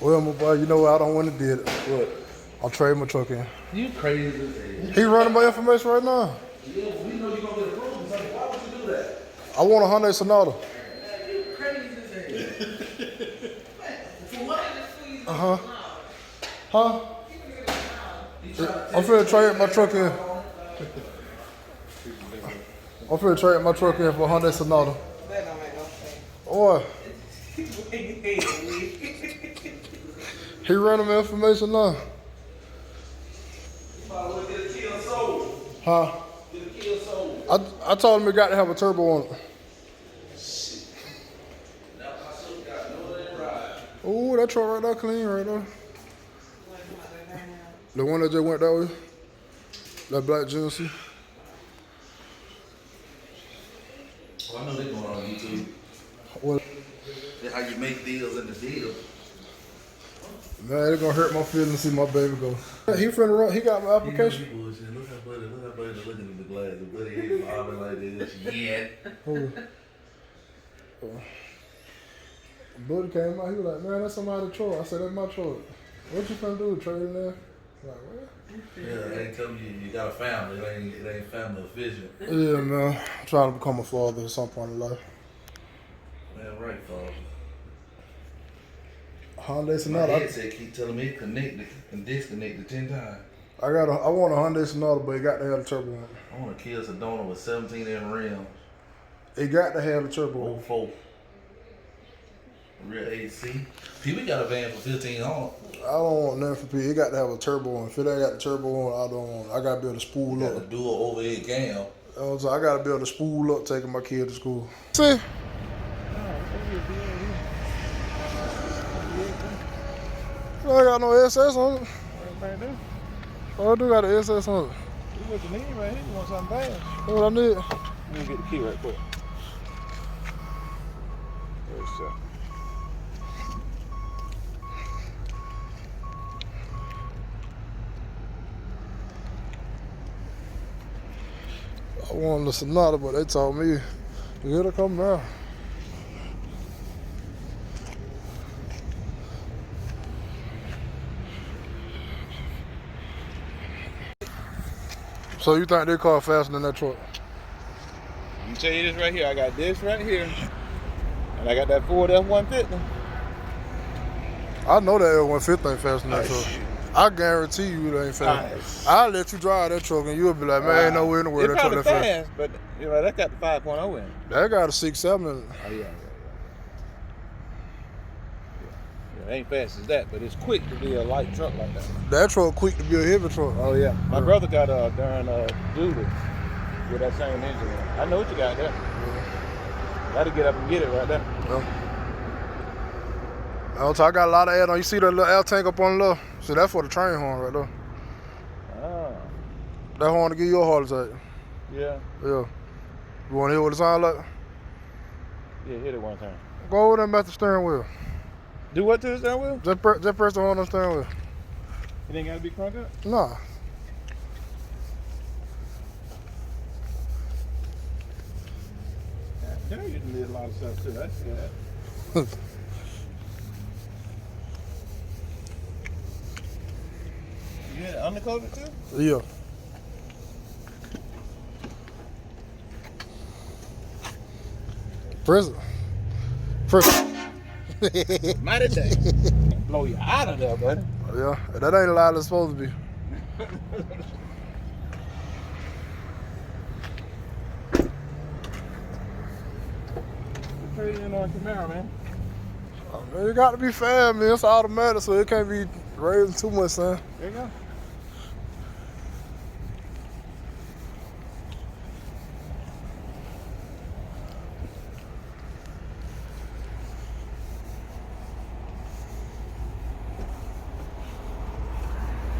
Well, my boy, you know what? I don't want to do it. What? I'll trade my truck in. You crazy as hell. He running my information right now. Yeah, we know you're going to get approved. So why would you do that? I want a Hyundai Sonata. Man, you crazy as hell. Uh-huh. Huh? I'm finna trade my truck in. I'm finna trade my truck in for a Hyundai Sonata. That don't make no sense. What? He running my information now. Huh? I told him he got to have a turbo on it. Ooh, that truck right there clean right there. The one that just went that way. That black Genesee. Well, I know they're going on YouTube. What? How you make deals in the deal. Man, it's gonna hurt my feelings to see my baby go. He finna run, he got my application. You know, look how buddy looking in the glass. The buddy ain't bobbing like this yet. Who? Buddy came out, he was like, man, that's somebody's truck. I said, that's my truck. What you finna do, trade in there? Like, what? Yeah, they ain't telling you got a family. It ain't family official. Yeah, man. I'm trying to become a father at some point in life. Man, right, father. Hyundai My Sonata. headset keep telling me connect and disconnect it 10 times. I want a Hyundai Sonata, but it got to have the turbo on it. I want a Kia Sedona with 17-inch rims. It got to have the turbo on it. 04. Real AC. People got a van for 15 on. I don't want nothing for P. It got to have a turbo on it. If it ain't got the turbo on it, I don't want it. I got to be able to spool Got up. the dual overhead cam. I got to be able to spool up taking my kid to school. See? I ain't got no SS on it. Oh, I do got an SS on it. You what you need right here. You want something bad? That's what I need. Let me get the key right quick. There's I wanted the Sonata, but they told me, here to come now. So you think they car faster than that truck? Let me tell you this right here. I got this right here. And I got that Ford F-150. I know that F-150 ain't faster than that truck. I guarantee you it ain't fast. I'll let you drive that truck and you'll be like, man, ain't nowhere in the world that truck that fast. It's probably fast, but you know, that got the 5.0 in it. That got a 6.7 in it. Oh, yeah. It ain't fast as that, but it's quick to be a light truck like that. That truck quick to be a heavy truck. Oh, yeah. My brother got during duty with that same engine. I know what you got there. Yeah. Got to get up and get it right there. Yeah. So I got a lot of air on. You see that little air tank up on the left? See, that's for the train horn right there. Ah. That horn to give you a heart attack. Yeah. Yeah. You want to hear what it sounds like? Yeah, hit it one time. Go over there and mess the steering wheel. Do what to the steering wheel? Just press the horn on the steering wheel. It ain't got to be cranked up? Nah. Yeah, you can do a lot of stuff too. That's good. You had it undercoated too? Yeah. Press it. Mighty day. Blow you out of there, buddy. Yeah, that ain't loud as it's supposed to be. Trading on Camaro, man. Oh, man, it got to be fast, man. It's automatic, so it can't be raising too much, son. There you go.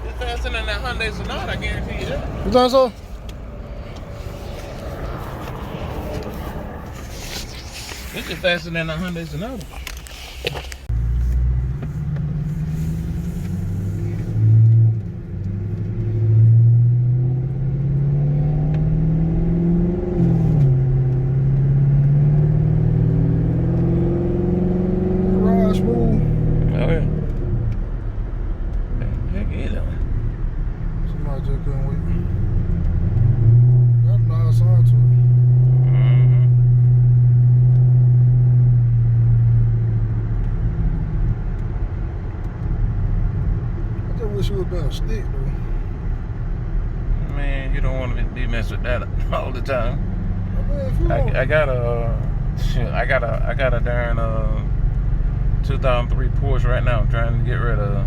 It's faster than that Hyundai Sonata, I guarantee you that. You think so? It's just faster than that Hyundai Sonata. Ride smooth. Oh yeah. wish you would been a stick though. Man, you don't want to be messing with that all the time. I mean, if you I got a darn 2003 Porsche right now. I'm trying to get rid of.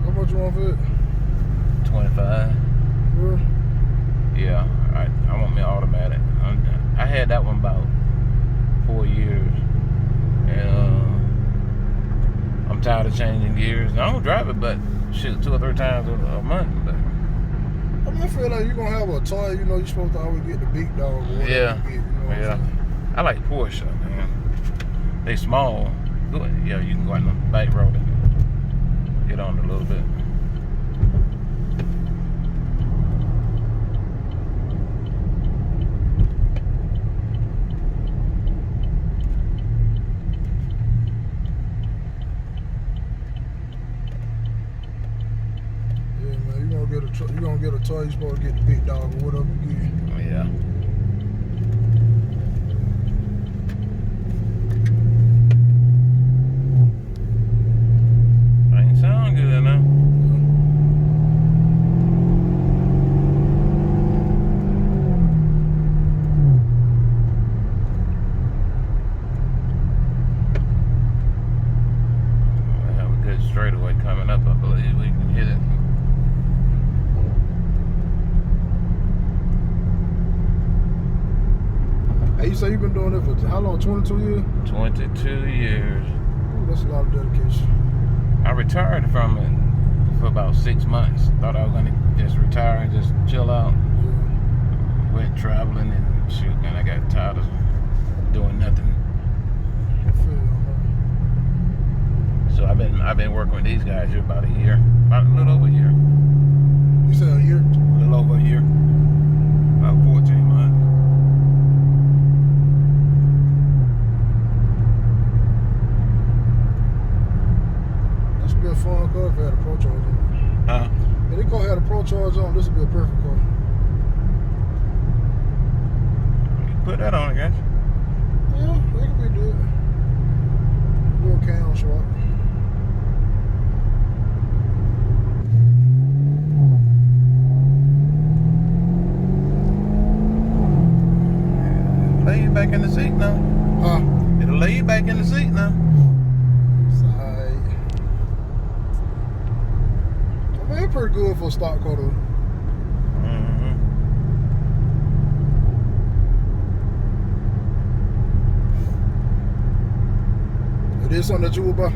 How much you want for it? 25. Really? Yeah, I want me automatic. I had that one about 4 years, and I'm tired of changing gears. I don't drive it, but shit, 2 or 3 times a month. But I mean, I feel like you're gonna have a toy. You know, you're supposed to always get the big dog. Or whatever yeah, you get, you know yeah. I like Porsche, man. They small. Good. Yeah, you can go out on the back road and get on it a little bit. You gonna get a toy, you supposed to get the big dog or whatever you get. Yeah. Ain't sound good enough. I have a good straightaway coming up. I believe we can hit it. Hey, you say you've been doing it for how long? 22 years? 22 years. Ooh, that's a lot of dedication. I retired from it for about 6 months. Thought I was gonna just retire and just chill out. Yeah. Went traveling and shoot, and I got tired of doing nothing. I feel you on that. So I've been working with these guys here about a year, about a little over a year. You said a year? A little over a year, about 14 months. This would be a fun car if it had a Pro Charge on it. Huh? If this car had a Pro Charge on, this would be a perfect car. You can put that on, I guess. Yeah, it could be good. Little cam swap. Lay you back in the seat now. Huh? It'll lay you back in the seat now. Side. I mean, it's pretty good for a stock car though. Mm-hmm. It is something that you would buy?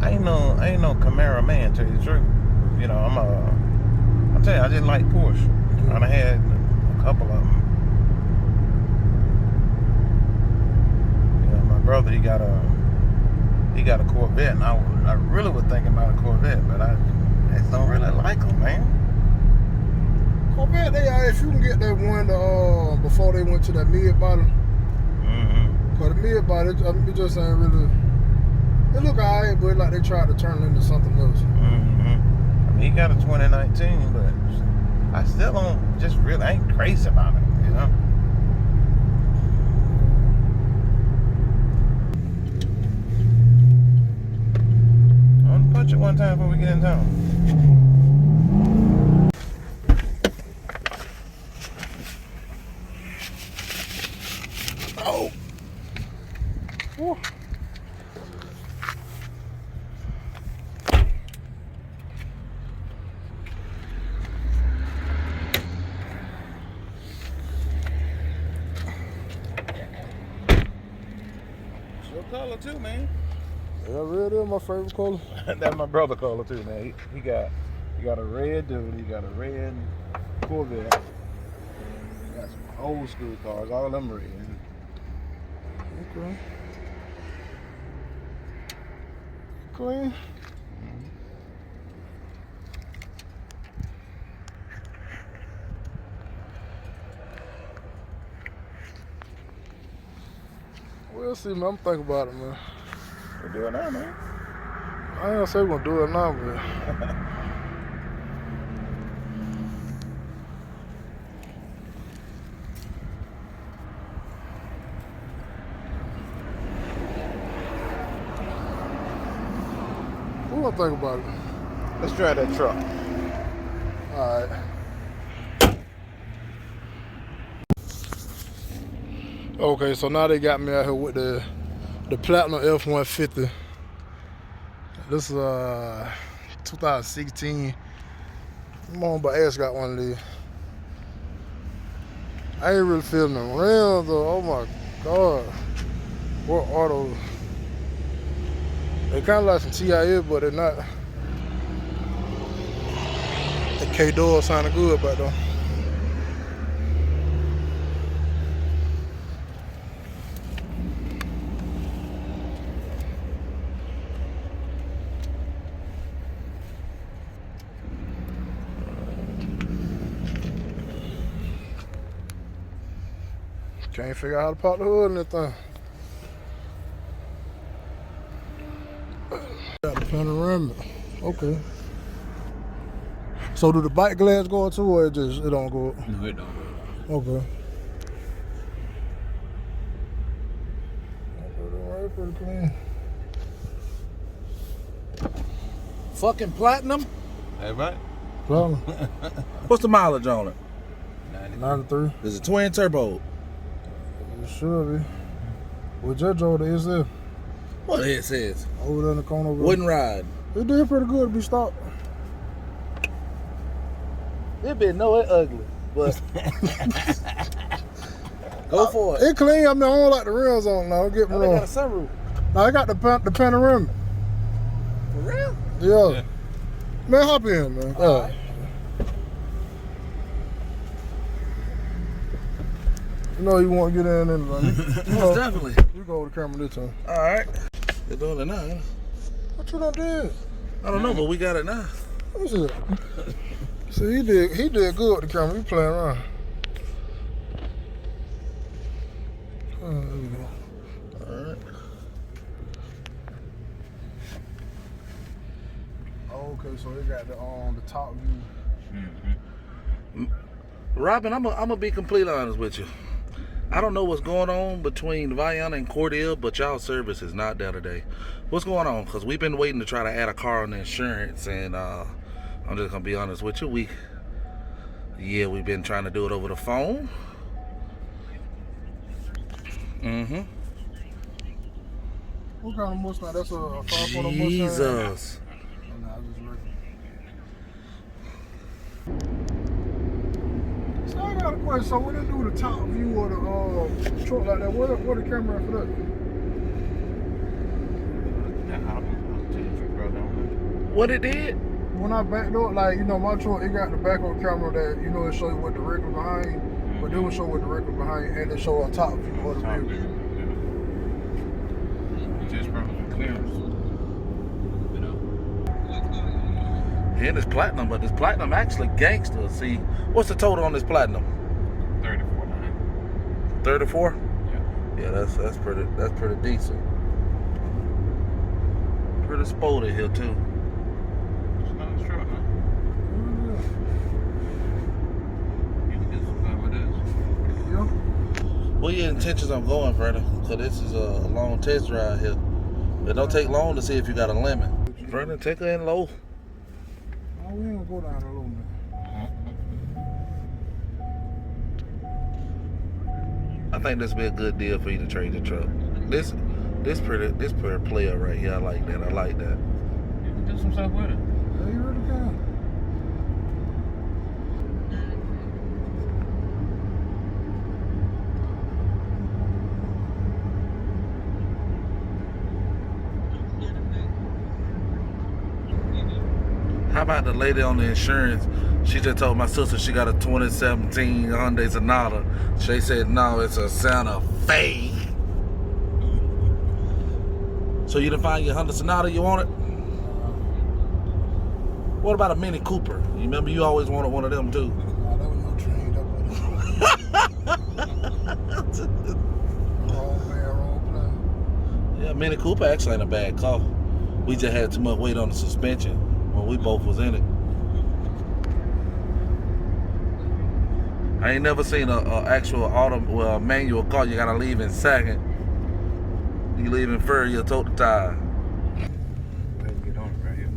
I ain't no Camaro man, tell you the truth. You know, I'll tell you, I just like Porsche. Yeah. I done had a couple of them. You know, my brother, he got a Corvette, and I really was thinking about a Corvette, but I just don't really like them, man. Corvette, if you can get that one before they went to that mid body. Mm-hmm. Cause the mid body, I mean, it just ain't really. It look alright, but like they tried to turn it into something else. Mm-hmm. I mean, he got a 2019, but I still ain't crazy about it, you know? I want to punch it one time before we get in town. Oh! Whew. Your color too, man. Yeah, red is my favorite color. That's my brother color too, man. He got a red dude. He got a red Corvette. He got some old school cars, all of them red. Okay. Clean. We'll see, man. I'm thinking about it, man. We're doing that, man. I ain't gonna say we're gonna do it now, but gonna think about it. Let's try that truck. All right. Okay, so now they got me out here with the Platinum F-150. This is 2016. My mom but Ash got one of these. I ain't really feeling them rims though. Oh my god. What are those? They kind of like some TIA, but they're not. The K-door sounded good back though. Can't figure out how to pop the hood in that thing. Got the panoramic. Okay. So do the bike glass go up too, or it don't go up? No, it don't. Okay. Alright, pretty clean. Fucking platinum? That right? Platinum. What's the mileage on it? 93. There's a twin turbo. It should be. With just drove the SF. What it says? Over there in the corner over there. Wouldn't ride. It did pretty good to be stopped. It been it ugly, but go for it. It clean. I mean, I don't like the rims on now. Don't get me They wrong. got a sunroof. Now I got the panoramic. For real? Yeah. Man, hop in, man. All right. You know you want to get in anyway. Most definitely. You go with the camera this time. All right. They're doing it now. Huh? What you done did? I don't know, but we got it now. What's it? See, he did good with the camera. He playing around. There we go. All right. Okay, so they got the top view. Robin, I'm gonna be completely honest with you. I don't know what's going on between Vianna and Cordell, but y'all service is not there today. What's going on? Because we've been waiting to try to add a car on the insurance, and I'm just gonna be honest with you. We've been trying to do it over the phone. Mm-hmm. What kind of Mustang? That's a 540 Mustang. Jesus. Nah, I just reckon. So I got a question. So when they do the top view of the truck like that, what the camera for that? What it did? When I backed up, like, you know, my truck, it got the backup camera that, you know, it show you what the record behind, but it will show what the record behind, and it show a top view of the vehicle. Just from the clearance. You know. Yeah, this platinum, but this platinum actually gangster. See, what's the total on this platinum? 34.9. 34? Yeah. Yeah, that's pretty decent. Pretty sporty here too. It's not a truck, huh? You can get some fun with this. Yeah. What are your intentions on going, Freddie? So this is a long test drive here. It don't take long to see if you got a limit. Freddie, take her in low. Oh, we ain't gonna go down a little bit. I think this would be a good deal for you to trade your truck. This pretty player right here. I like that. You can do some stuff with it. Yeah, you really can. How about the lady on the insurance? She just told my sister she got a 2017 Hyundai Sonata. She said, no, it's a Santa Fe. So you didn't find your Hyundai Sonata you wanted? What about a Mini Cooper? You remember you always wanted one of them too? Nah, that was no train. That was wrong man, wrong plan. Yeah, Mini Cooper actually ain't a bad car. We just had too much weight on the suspension when we both was in it. I ain't never seen a actual manual car. You gotta leave in second. You leave in first, you'll tote the tire. Let's get on it right here.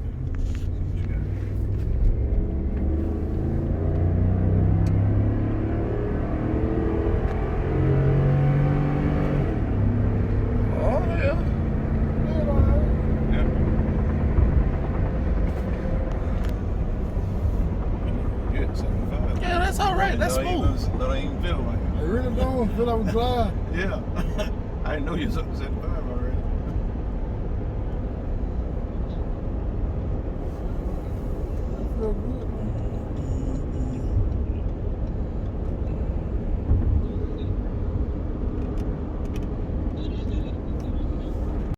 man. That's smooth. Don't even feel like it. It really don't feel like we glide. Yeah. I didn't know you was up to 75.